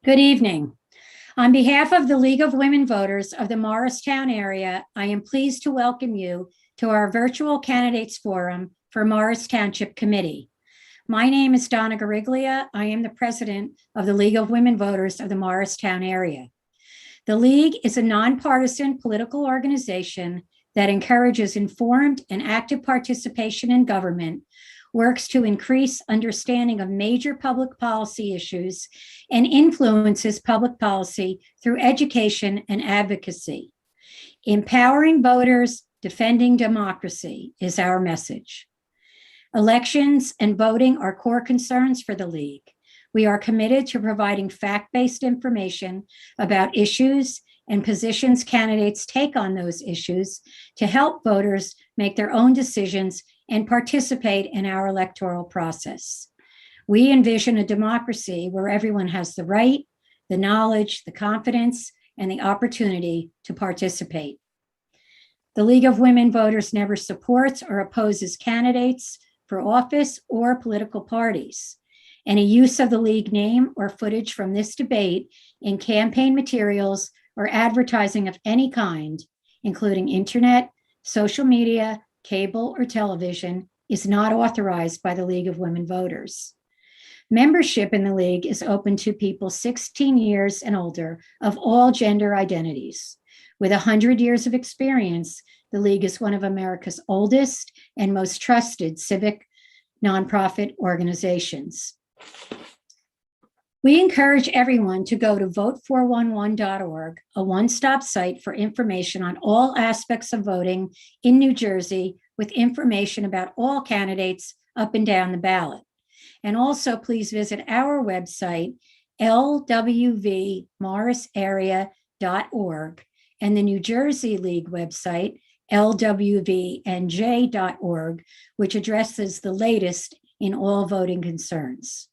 Good evening. On behalf of the League of Women Voters of the Morristown area, I am pleased to welcome you to our virtual candidates forum for Morris Township Committee. My name is Donna Gariglia. I am the president of the League of Women Voters of the Morristown area. The League is a nonpartisan political organization that encourages informed and active participation in government, works to increase understanding of major public policy issues, and influences public policy through education and advocacy. Empowering voters, defending democracy is our message. Elections and voting are core concerns for the League. We are committed to providing fact-based information about issues and positions candidates take on those issues to help voters make their own decisions and participate in our electoral process. We envision a democracy where everyone has the right, the knowledge, the confidence, and the opportunity to participate. The League of Women Voters never supports or opposes candidates for office or political parties. Any use of the League name or footage from this debate in campaign materials or advertising of any kind, including internet, social media, cable, or television, is not authorized by the League of Women Voters. Membership in the League is open to people 16 years and older of all gender identities. With 100 years of experience, the League is one of America's oldest and most trusted civic nonprofit organizations. We encourage everyone to go to vote411.org, a one-stop site for information on all aspects of voting in New Jersey, with information about all candidates up and down the ballot. And also, please visit our website, lwvmorrisarea.org, and the New Jersey League website, lwvnj.org, which addresses the latest in all voting concerns.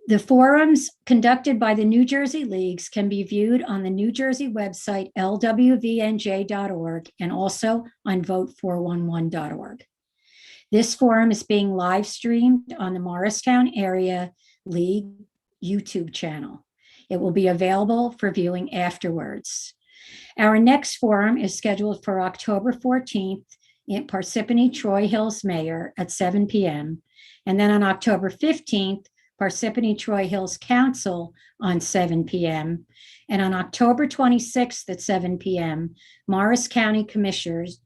The forums conducted by the New Jersey Leagues can be viewed on the New Jersey website, lwvnj.org, and also on vote411.org. This forum is being live streamed on the Morristown Area League YouTube channel. It will be available for viewing afterwards. Our next forum is scheduled for October 14th in Parsippany Troy Hills Mayor at 7 p.m. And then on October 15th, Parsippany Troy Hills Council on 7 p.m. And on October 26th at 7 p.m., Morris County Commissioners,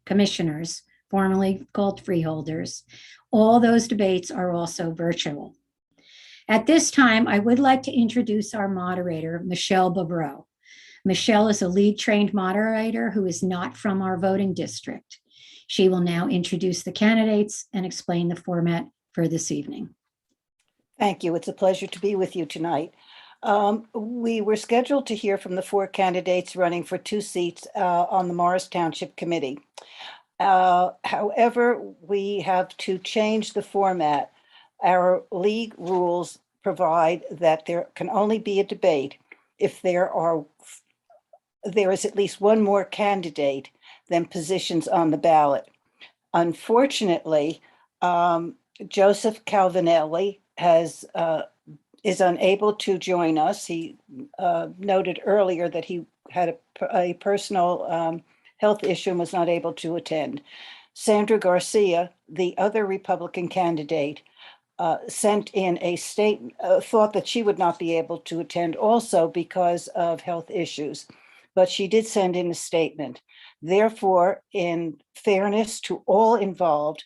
formerly called freeholders. All those debates are also virtual. At this time, I would like to introduce our moderator, Michelle Bobreau. Michelle is a lead-trained moderator who is not from our voting district. She will now introduce the candidates and explain the format for this evening. Thank you. It's a pleasure to be with you tonight. We were scheduled to hear from the four candidates running for two seats on the Morris Township Committee. However, we have to change the format. Our league rules provide that there can only be a debate if there is at least one more candidate than positions on the ballot. Unfortunately, Joseph Calvinelli is unable to join us. He noted earlier that he had a personal health issue and was not able to attend. Sandra Garcia, the other Republican candidate, sent in a statement, thought that she would not be able to attend also because of health issues, but she did send in a statement. Therefore, in fairness to all involved,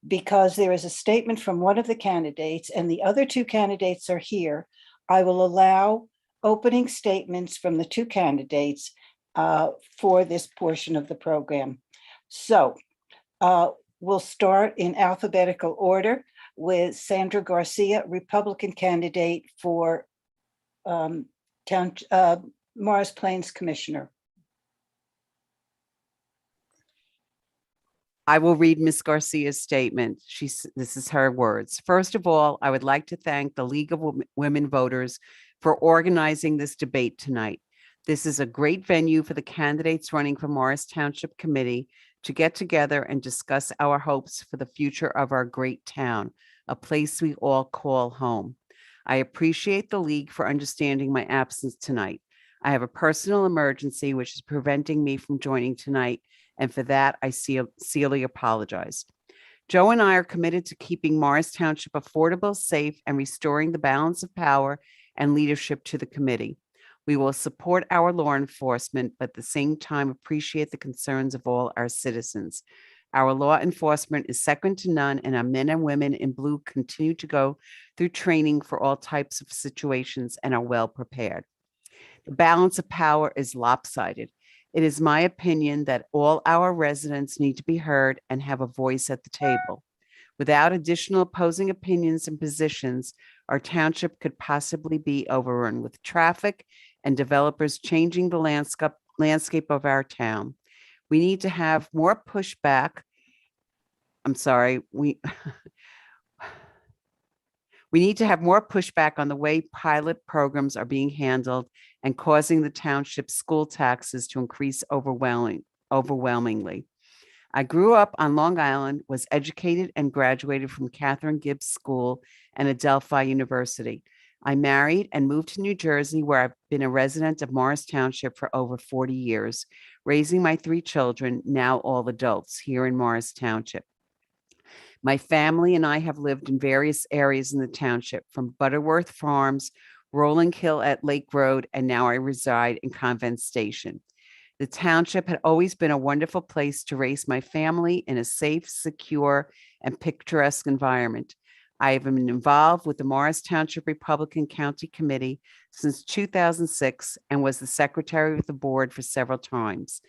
because there is a statement from one of the candidates and the other two candidates are here, I will allow opening statements from the two candidates for this portion of the program. So we'll start in alphabetical order with Sandra Garcia, Republican candidate for Morris Plains Commissioner. I will read Ms. Garcia's statement. This is her words. First of all, I would like to thank the League of Women Voters for organizing this debate tonight. This is a great venue for the candidates running for Morris Township Committee to get together and discuss our hopes for the future of our great town, a place we all call home. I appreciate the league for understanding my absence tonight. I have a personal emergency which is preventing me from joining tonight, and for that, I sincerely apologize. Joe and I are committed to keeping Morris Township affordable, safe, and restoring the balance of power and leadership to the committee. We will support our law enforcement, but at the same time appreciate the concerns of all our citizens. Our law enforcement is second to none, and our men and women in blue continue to go through training for all types of situations and are well prepared. The balance of power is lopsided. It is my opinion that all our residents need to be heard and have a voice at the table. Without additional opposing opinions and positions, our township could possibly be overrun with traffic and developers changing the landscape of our town. We need to have more pushback. I'm sorry, we need to have more pushback on the way pilot programs are being handled and causing the township's school taxes to increase overwhelmingly. I grew up on Long Island, was educated and graduated from Catherine Gibbs School and Adelphi University. I married and moved to New Jersey, where I've been a resident of Morris Township for over 40 years, raising my 3 children, now all adults, here in Morris Township. My family and I have lived in various areas in the township, from Butterworth Farms, Rolling Hill at Lake Road, and now I reside in Convent Station. The township had always been a wonderful place to raise my family in a safe, secure, and picturesque environment. I have been involved with the Morris Township Republican County Committee since 2006 and was the secretary of the board for several terms.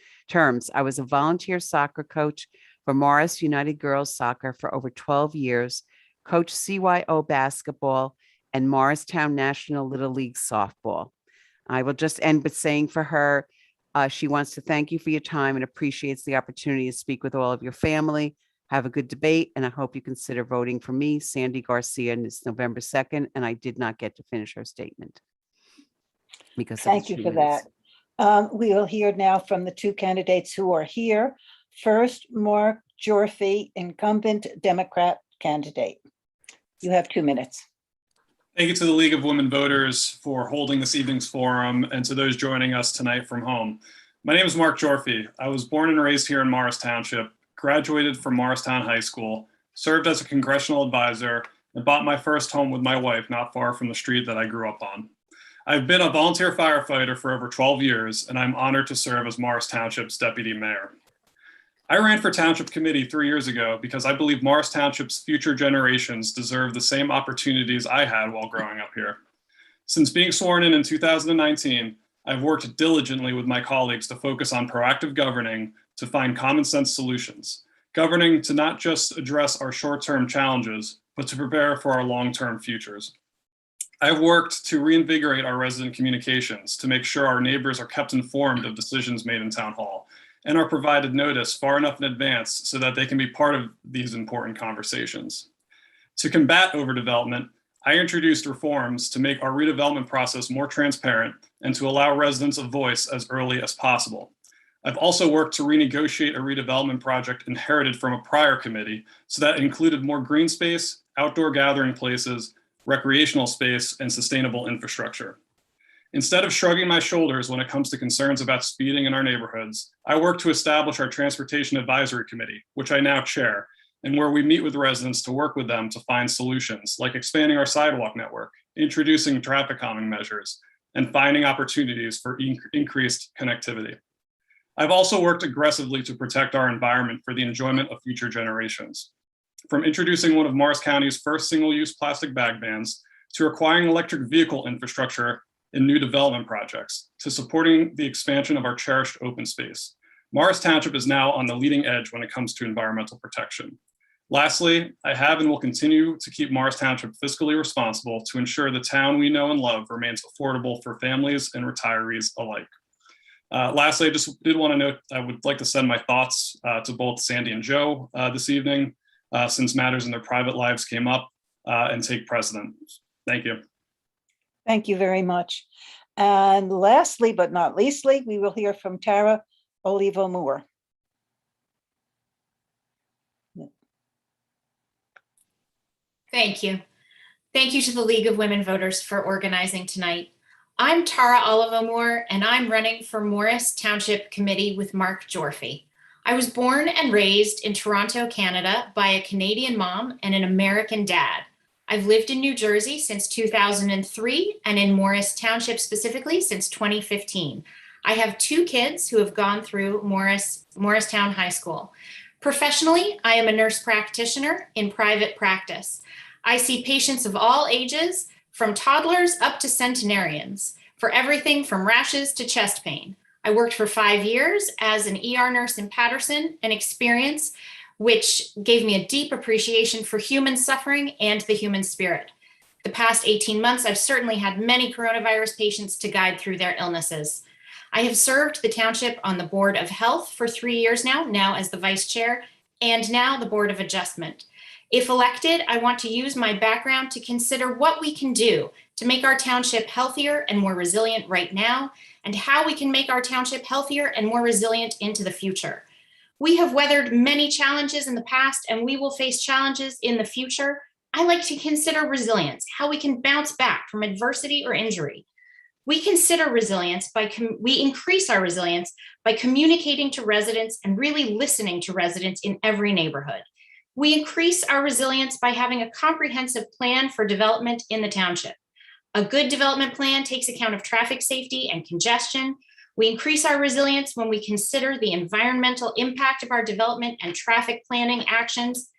I was a volunteer soccer coach for Morris United Girls Soccer for over 12 years, coached CYO basketball, and Morristown National Little League softball. I will just end by saying for her, she wants to thank you for your time and appreciates the opportunity to speak with all of your family. Have a good debate, and I hope you consider voting for me, Sandy Garcia, on this November 2nd, and I did not get to finish her statement because of the Thank you for 2 minutes. that. We will hear now from the 2 candidates who are here. First, Mark Jorphy, incumbent Democrat candidate. You have 2 minutes. Thank you to the League of Women Voters for holding this evening's forum and to those joining us tonight from home. My name is Mark Jorphy. I was born and raised here in Morris Township, graduated from Morristown High School, served as a congressional advisor, and bought my first home with my wife not far from the street that I grew up on. I've been a volunteer firefighter for over 12 years, and I'm honored to serve as Morris Township's deputy mayor. I ran for Township Committee 3 years ago because I believe Morris Township's future generations deserve the same opportunities I had while growing up here. Since being sworn in 2019, I've worked diligently with my colleagues to focus on proactive governing to find common sense solutions, governing to not just address our short-term challenges, but to prepare for our long-term futures. I've worked to reinvigorate our resident communications to make sure our neighbors are kept informed of decisions made in Town Hall and are provided notice far enough in advance so that they can be part of these important conversations. To combat overdevelopment, I introduced reforms to make our redevelopment process more transparent and to allow residents a voice as early as possible. I've also worked to renegotiate a redevelopment project inherited from a prior committee so that it included more green space, outdoor gathering places, recreational space, and sustainable infrastructure. Instead of shrugging my shoulders when it comes to concerns about speeding in our neighborhoods, I work to establish our Transportation Advisory Committee, which I now chair, and where we meet with residents to work with them to find solutions, like expanding our sidewalk network, introducing traffic calming measures, and finding opportunities for increased connectivity. I've also worked aggressively to protect our environment for the enjoyment of future generations. From introducing one of Morris County's first single-use plastic bag bans, to acquiring electric vehicle infrastructure in new development projects, to supporting the expansion of our cherished open space. Morris Township is now on the leading edge when it comes to environmental protection. Lastly, I have and will continue to keep Morris Township fiscally responsible to ensure the town we know and love remains affordable for families and retirees alike. Lastly, I just did want to note, I would like to send my thoughts to both Sandy and Joe this evening, since matters in their private lives came up and take precedent. Thank you. Thank you very much. And lastly, but not leastly, we will hear from Tara Olivo Moore. Thank you. Thank you to the League of Women Voters for organizing tonight. I'm Tara Olivo, and I'm running for Morris Township Committee with Mark Jorphy. I was born and raised in Toronto, Canada by a Canadian mom and an American dad. I've lived in New Jersey since 2003 and in Morris Township specifically since 2015. I have 2 kids who have gone through Morristown High School. Professionally, I am a nurse practitioner in private practice. I see patients of all ages, from toddlers up to centenarians, for everything from rashes to chest pain. I worked for 5 years as an ER nurse in Paterson, an experience which gave me a deep appreciation for human suffering and the human spirit. The past 18 months, I've certainly had many coronavirus patients to guide through their illnesses. I have served the township on the Board of Health for 3 years now as the vice chair, and now the Board of Adjustment. If elected, I want to use my background to consider what we can do to make our township healthier and more resilient right now, and how we can make our township healthier and more resilient into the future. We have weathered many challenges in the past, and we will face challenges in the future. I like to consider resilience, how we can bounce back from adversity or injury. We consider resilience we increase our resilience by communicating to residents and really listening to residents in every neighborhood. We increase our resilience by having a comprehensive plan for development in the township. A good development plan takes account of traffic safety and congestion. We increase our resilience when we consider the environmental impact of our development and traffic planning actions.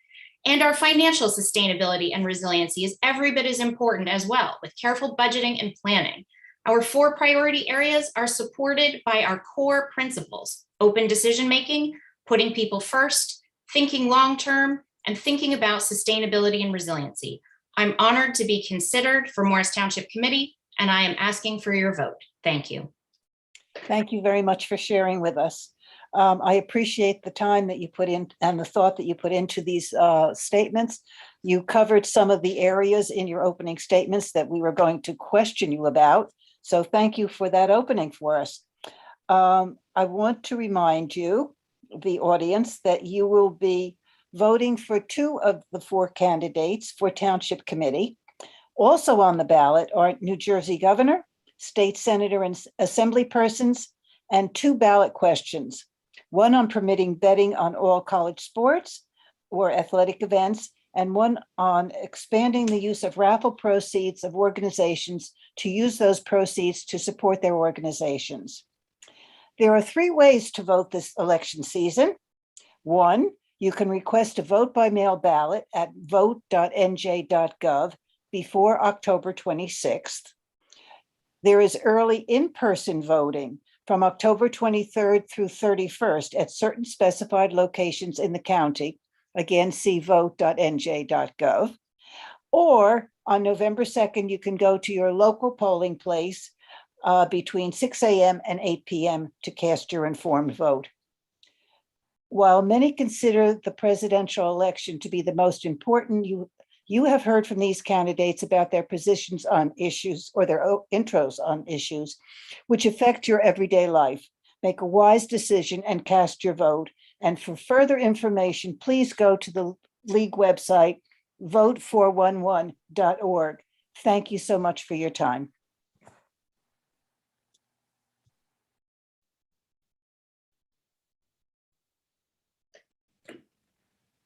And our financial sustainability and resiliency is every bit as important as well, with careful budgeting and planning. Our 4 priority areas are supported by our core principles: open decision-making, putting people first, thinking long-term, and thinking about sustainability and resiliency. I'm honored to be considered for Morris Township Committee, and I am asking for your vote. Thank you. Thank you very much for sharing with us. I appreciate the time that you put in and the thought that you put into these statements. You covered some of the areas in your opening statements that we were going to question you about. So thank you for that opening for us. I want to remind you, the audience, that you will be voting for 2 of the 4 candidates for Township Committee. Also on the ballot are New Jersey Governor, State Senator and Assembly persons, and 2 ballot questions. One on permitting betting on all college sports or athletic events, and one on expanding the use of raffle proceeds of organizations to use those proceeds to support their organizations. There are 3 ways to vote this election season. 1, you can request a vote by mail ballot at vote.nj.gov before October 26th. There is early in-person voting from October 23rd through 31st at certain specified locations in the county. Again, see vote.nj.gov. Or on November 2nd, you can go to your local polling place between 6 a.m. and 8 p.m. to cast your informed vote. While many consider the presidential election to be the most important, you have heard from these candidates about their positions on issues or their intros on issues which affect your everyday life. Make a wise decision and cast your vote. And for further information, please go to the League website, vote411.org. Thank you so much for your time.